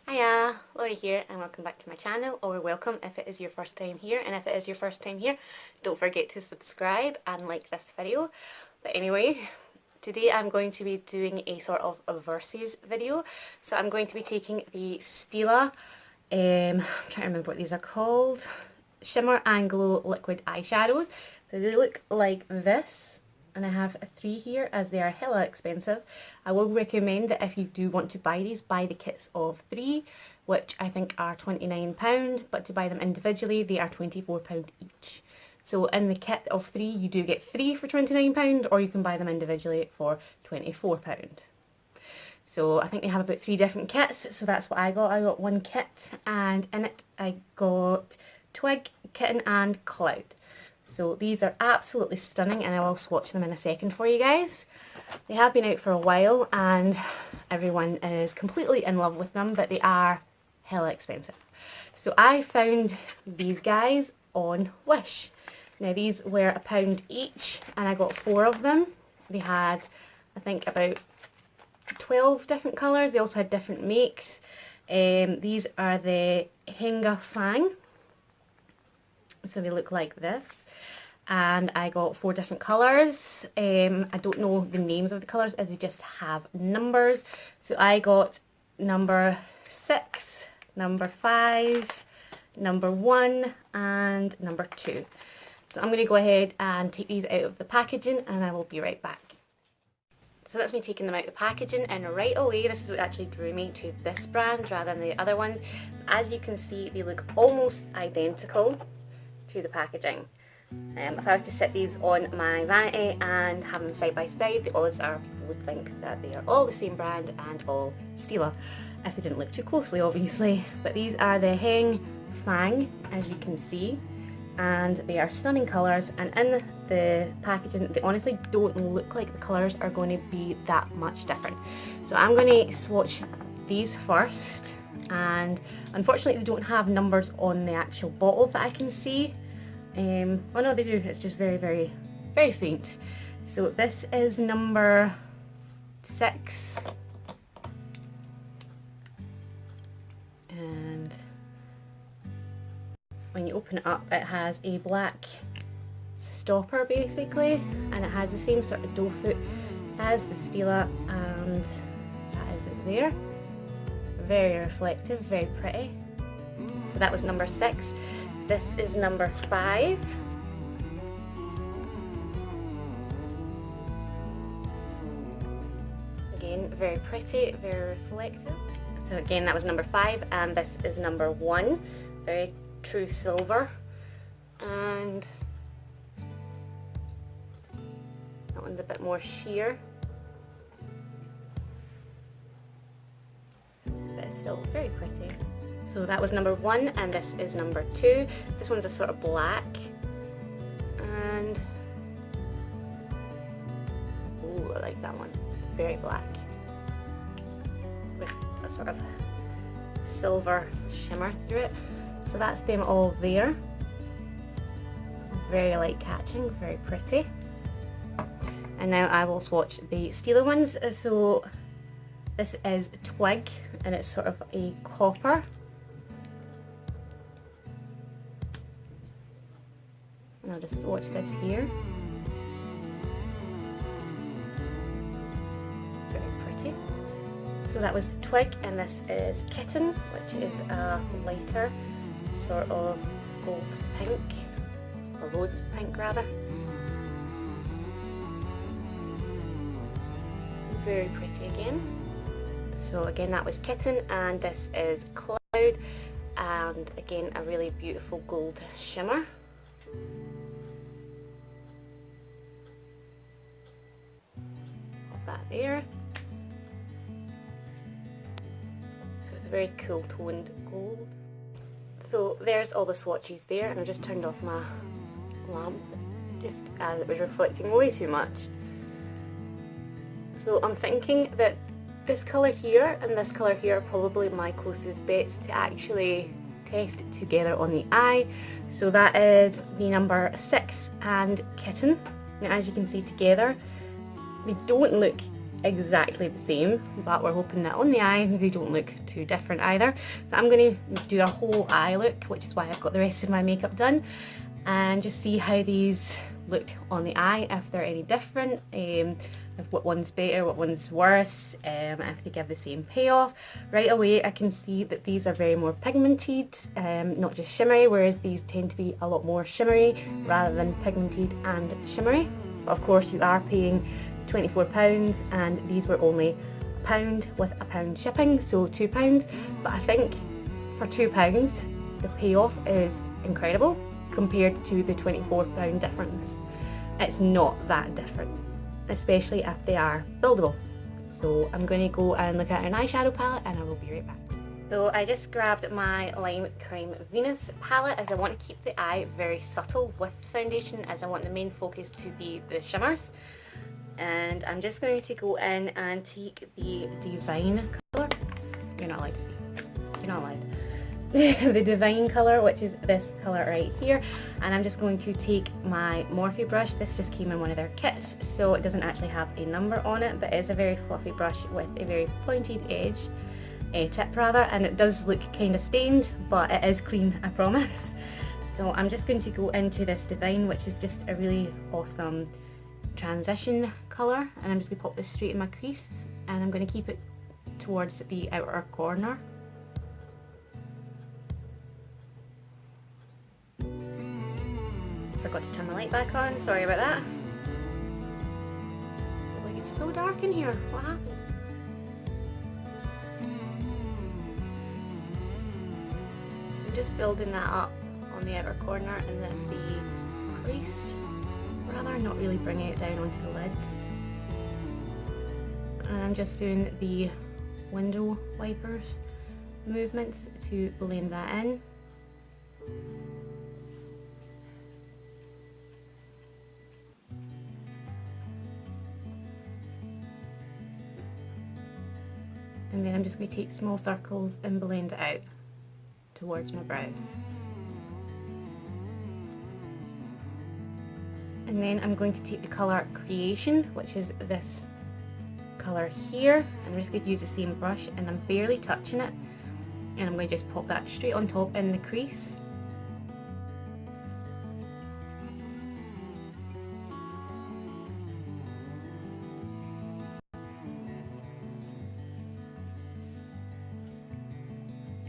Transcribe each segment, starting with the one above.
Hiya, Laurie here and welcome back to my channel, or welcome if it is your first time here, and if it is your first time here, don't forget to subscribe and like this video. But anyway, today I'm going to be doing a sort of a versus video. So I'm going to be taking the Stila, I'm trying to remember what these are called, Shimmer and Glow Liquid Eyeshadows. So they look like this. And I have 3 here as they are hella expensive. I will recommend that if you do want to buy these, buy the kits of 3, which I think are £29, but to buy them individually they are £24 each. So in the kit of 3 you do get 3 for £29, or you can buy them individually for £24. So I think they have about 3 different kits, so that's what I got. I got one kit, and in it I got Twig, Kitten and Cloud. So these are absolutely stunning, and I will swatch them in a second for you guys. They have been out for a while and everyone is completely in love with them, but they are hella expensive. So I found these guys on Wish. Now these were £1 each and I got 4 of them. They had, I think, about 12 different colours. They also had different makes. These are the Henga Fang. So they look like this, and I got 4 different colours. I don't know the names of the colours as they just have numbers. So I got number 6, number 5, number 1 and number 2. So I'm going to go ahead and take these out of the packaging and I will be right back. So that's me taking them out of the packaging, and right away this is what actually drew me to this brand rather than the other ones. As you can see, they look almost identical to the packaging. If I was to sit these on my vanity and have them side by side, the odds are people would think that they are all the same brand and all Stila, if they didn't look too closely obviously. But these are the Heng Fang, as you can see, and they are stunning colours, and in the packaging they honestly don't look like the colours are going to be that much different. So I'm going to swatch these first, and unfortunately they don't have numbers on the actual bottle that I can see. Oh no, they do, it's just very faint. So this is number 6, and when you open it up it has a black stopper basically, and it has the same sort of doe foot as the Stila, and that is it there. Very reflective, very pretty. So that was number 6. This is number 5. Again, very pretty, very reflective. So again, that was number 5, and this is number 1. Very true silver. And that one's a bit more sheer, but it's still very pretty. So that was number 1, and this is number 2. This one's a sort of black, and oh, I like that one. Very black with a sort of silver shimmer through it. So that's them all there. Very light catching, very pretty. And now I will swatch the Stila ones. So this is Twig, and it's sort of a copper. And I'll just swatch this here. Very pretty. So that was the Twig, and this is Kitten, which is a lighter sort of gold pink, or rose pink rather. Very pretty again. So again, that was Kitten, and this is Cloud, and again a really beautiful gold shimmer. That there. So it's a very cool toned gold. So there's all the swatches there, and I just turned off my lamp just as it was reflecting way too much. So I'm thinking that this colour here and this colour here are probably my closest bets to actually test together on the eye. So that is the number 6 and Kitten. Now as you can see together, they don't look exactly the same, but we're hoping that on the eye they don't look too different either. So I'm going to do a whole eye look, which is why I've got the rest of my makeup done, and just see how these look on the eye, if they're any different, if what one's better, what one's worse, if they give the same payoff. Right away I can see that these are very more pigmented, not just shimmery, whereas these tend to be a lot more shimmery rather than pigmented and shimmery. But of course you are paying £24 and these were only £1 with £1 shipping, so £2. But I think for £2 the payoff is incredible compared to the £24 difference. It's not that different, especially if they are buildable. So I'm going to go and look at an eyeshadow palette and I will be right back. So I just grabbed my Lime Crime Venus palette, as I want to keep the eye very subtle with the foundation, as I want the main focus to be the shimmers. And I'm just going to go in and take the Divine colour. You're not allowed to see. You're not allowed. The Divine colour, which is this colour right here, and I'm just going to take my Morphe brush. This just came in one of their kits, so it doesn't actually have a number on it, but it is a very fluffy brush with a very pointed edge, tip rather, and it does look kind of stained, but it is clean, I promise. So I'm just going to go into this Divine, which is just a really awesome transition colour, and I'm just going to pop this straight in my crease, and I'm going to keep it towards the outer corner. Forgot to turn my light back on, sorry about that. Like, it's so dark in here, what happened? I'm just building that up on the outer corner and then the crease, rather, not really bringing it down onto the lid. And I'm just doing the window wipers movements to blend that in. And then I'm just going to take small circles and blend it out towards my brow. And then I'm going to take the colour Creation, which is this colour here, and I'm just going to use the same brush, and I'm barely touching it, and I'm going to just pop that straight on top in the crease.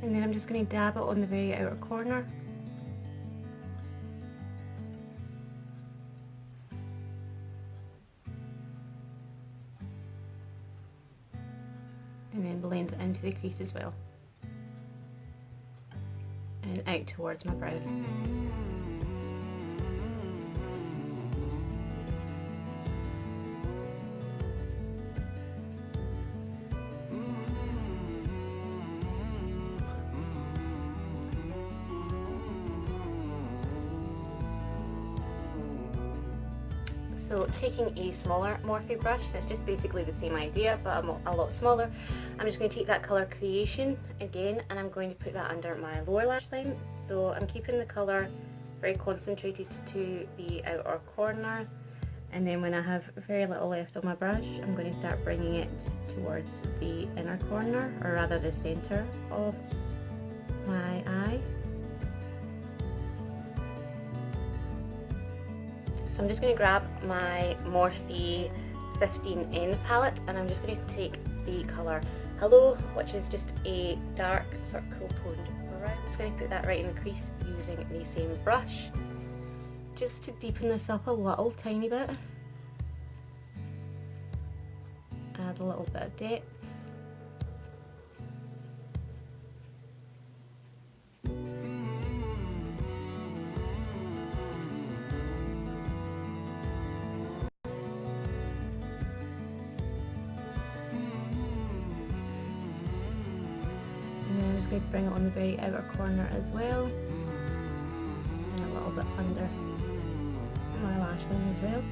And then I'm just going to dab it on the very outer corner. And then blend it into the crease as well. And out towards my brow. So taking a smaller Morphe brush, it's just basically the same idea but a lot smaller, I'm just going to take that colour Creation again, and I'm going to put that under my lower lash line. So I'm keeping the colour very concentrated to the outer corner, and then when I have very little left on my brush, I'm going to start bringing it towards the inner corner, or rather the centre of my eye. So I'm just going to grab my Morphe 15N palette, and I'm just going to take the colour Hello, which is just a dark sort of cool toned brown. I'm just going to put that right in the crease using the same brush, just to deepen this up a little tiny bit. Add a little bit of depth. Going to bring it on the very outer corner as well, and a little bit under my lash line as well,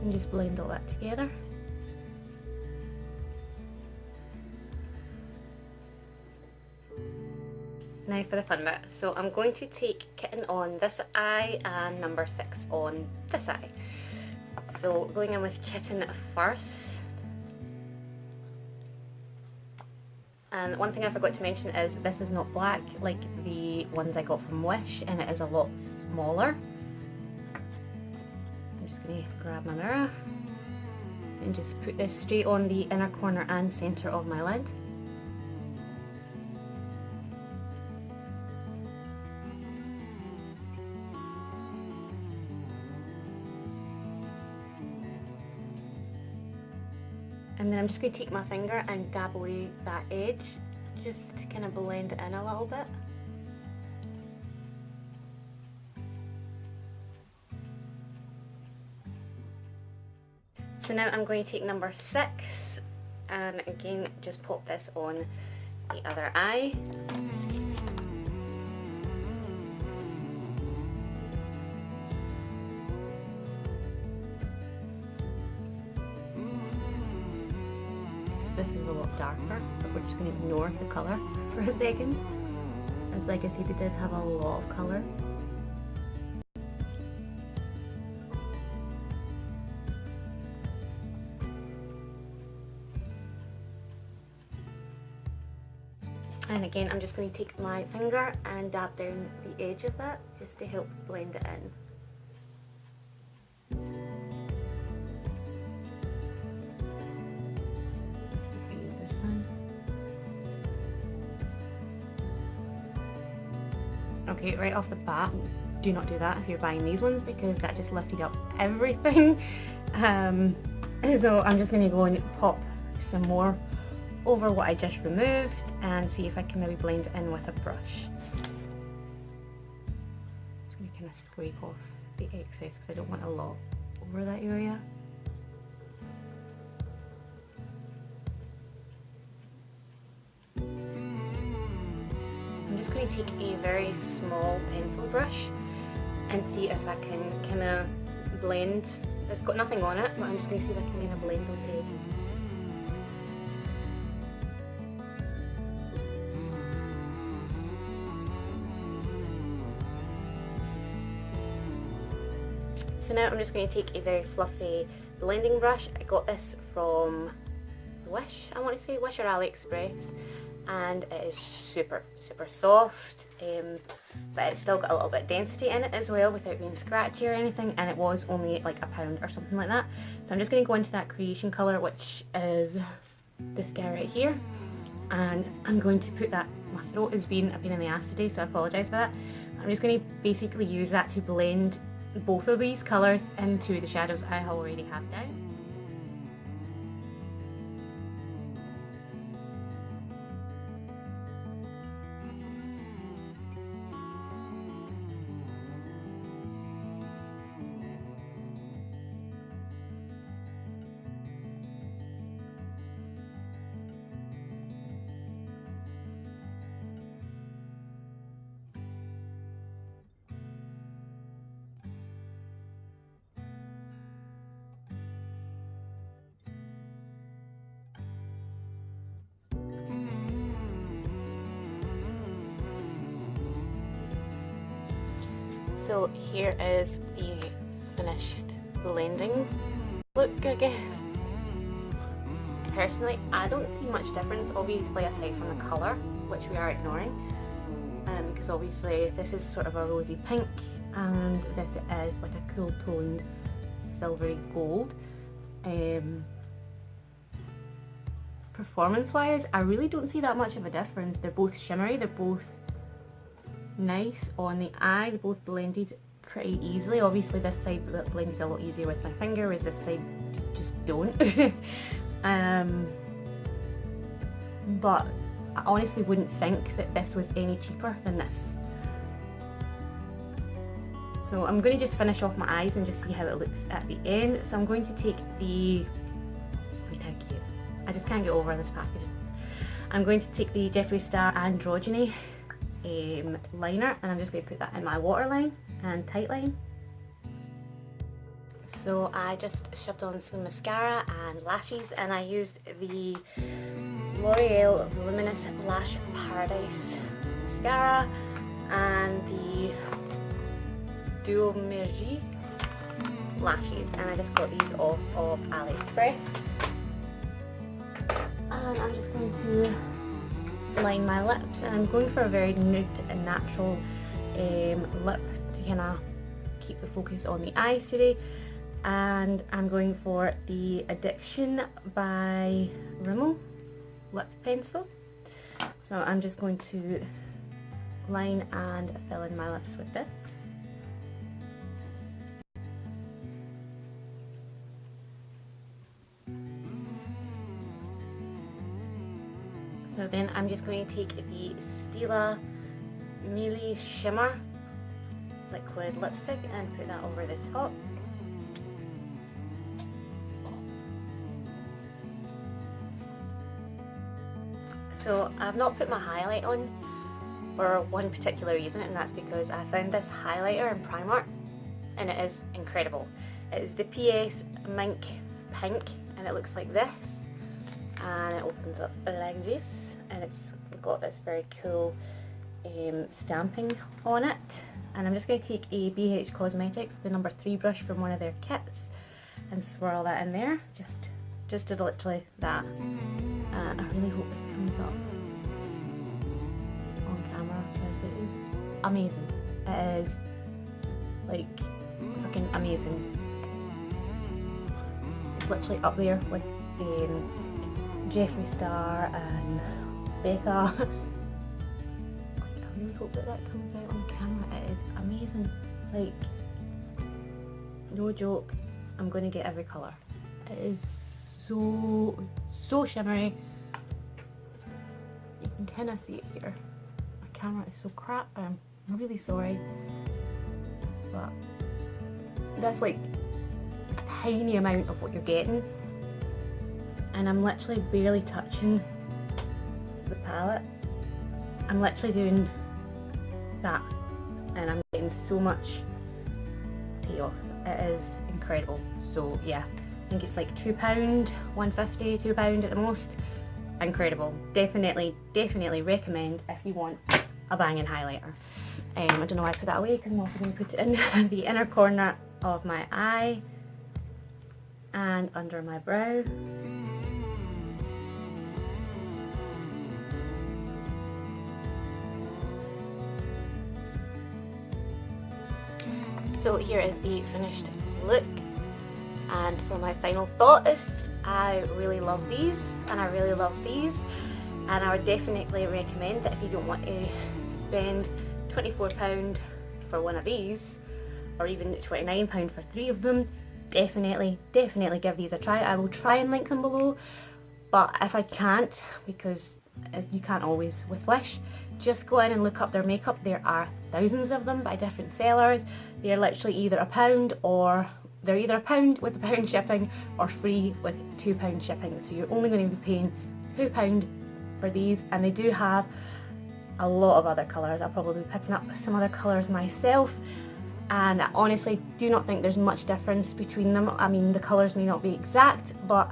and just blend all that together. Now for the fun bit. So I'm going to take Kitten on this eye and number 6 on this eye. So going in with Kitten first. And one thing I forgot to mention is this is not black like the ones I got from Wish, and it is a lot smaller. I'm just going to grab my mirror and just put this straight on the inner corner and centre of my lid. And then I'm just going to take my finger and dab away that edge, just to kind of blend it in a little bit. So now I'm going to take number 6 and again just pop this on the other eye. This is a lot darker, but we're just going to ignore the colour for a second, as like I said, they did have a lot of colours. And again, I'm just going to take my finger and dab down the edge of that, just to help blend it in. Okay, right off the bat, do not do that if you're buying these ones, because that just lifted up everything. So I'm just going to go and pop some more over what I just removed and see if I can maybe blend it in with a brush. Just going to kind of scrape off the excess because I don't want a lot over that area. I'm just going to take a very small pencil brush and see if I can kind of blend. It's got nothing on it, but I'm just going to see if I can kind of blend those edges. So now I'm just going to take a very fluffy blending brush. I got this from Wish, I want to say, Wish or L.A.Treasures. And it is super soft, but it's still got a little bit of density in it as well without being scratchy or anything, and it was only like £1 or something like that. So I'm just going to go into that creation colour, which is this guy right here, and I'm going to put that, my throat has been a pain in the ass today, so I apologise for that. I'm just going to basically use that to blend both of these colours into the shadows I already have down. So here is the finished blending look, I guess. Personally, I don't see much difference, obviously, aside from the colour, which we are ignoring, because obviously this is sort of a rosy pink and this is like a cool toned silvery gold. Performance wise, I really don't see that much of a difference. They're both shimmery, they're both nice on the eye, they both blended pretty easily. Obviously this side blended a lot easier with my finger, whereas this side just don't. But I honestly wouldn't think that this was any cheaper than this. So I'm going to just finish off my eyes and just see how it looks at the end. So I'm going to take the, I mean, how cute, I just can't get over this packaging. I'm going to take the Jeffree Star Androgyny liner, and I'm just going to put that in my waterline and tightline. So I just shoved on some mascara and lashes, and I used the L'Oreal Voluminous Lash Paradise mascara and the Duo Mergy lashes, and I just got these off of L.A.Treasures. And I'm just going to line my lips, and I'm going for a very nude and natural lip to kind of keep the focus on the eyes today. And I'm going for the Addiction by Rimmel lip pencil. So I'm just going to line and fill in my lips with this. So then I'm just going to take the Stila shimmer liquid lipstick and put that over the top. So I've not put my highlight on for one particular reason, and that's because I found this highlighter in Primark and it is incredible. It is the PS Mink Pink and it looks like this, and it opens up like this, and it's got this very cool stamping on it. And I'm just going to take a BH Cosmetics, the number 3 brush from one of their kits, and swirl that in there, just to literally that. I really hope this comes up on camera because it is amazing. It is like freaking amazing. It's literally up there with Jeffree Star and Becca. I really hope that comes out on camera. It is amazing. Like, no joke, I'm going to get every colour. It is so shimmery. You can kind of see it here. My camera is so crap. I'm really sorry, but that's like a tiny amount of what you're getting, and I'm literally barely touching the palette. I'm literally doing that and I'm getting so much payoff. It is incredible. So yeah, I think it's like £2, £1.50, £2 at the most. Incredible. Definitely recommend if you want a banging highlighter. I don't know why I put that away because I'm also going to put it in the inner corner of my eye and under my brow. So here is the finished look, and for my final thought is I really love these and I really love these, and I would definitely recommend that if you don't want to spend £24 for one of these, or even £29 for 3 of them, definitely give these a try. I will try and link them below, but if I can't, because you can't always with Wish, just go in and look up their makeup. There are thousands of them by different sellers. They're literally either £1 or they're either £1 with £1 shipping or free with £2 shipping. So you're only going to be paying £2 for these, and they do have a lot of other colours. I'll probably be picking up some other colours myself, and I honestly do not think there's much difference between them. I mean, the colours may not be exact, but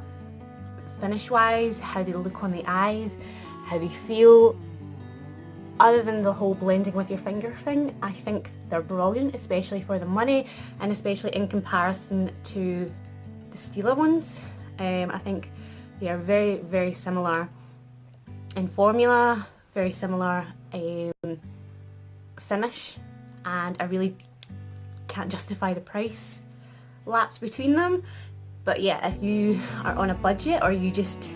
finish wise, how they look on the eyes, how they feel, other than the whole blending with your finger thing, I think they're brilliant, especially for the money and especially in comparison to the Stila ones. I think they are very similar in formula, very similar finish, and I really can't justify the price lapse between them. But yeah, if you are on a budget or you just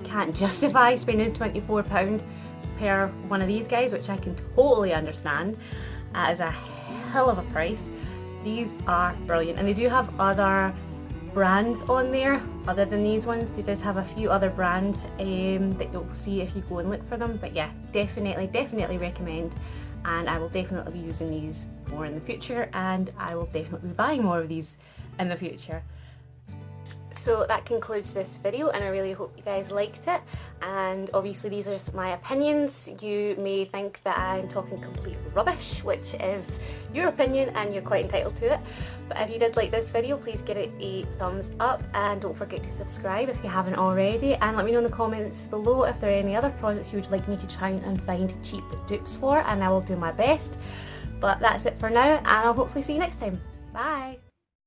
can't justify spending £24 per one of these guys, which I can totally understand as a hell of a price, these are brilliant. And they do have other brands on there other than these ones. They just have a few other brands that you'll see if you go and look for them. But yeah, definitely recommend, and I will definitely be using these more in the future, and I will definitely be buying more of these in the future. So that concludes this video, and I really hope you guys liked it. And obviously these are my opinions. You may think that I'm talking complete rubbish, which is your opinion and you're quite entitled to it. But if you did like this video, please give it a thumbs up, and don't forget to subscribe if you haven't already, and let me know in the comments below if there are any other products you would like me to try and find cheap dupes for, and I will do my best. But that's it for now, and I'll hopefully see you next time. Bye!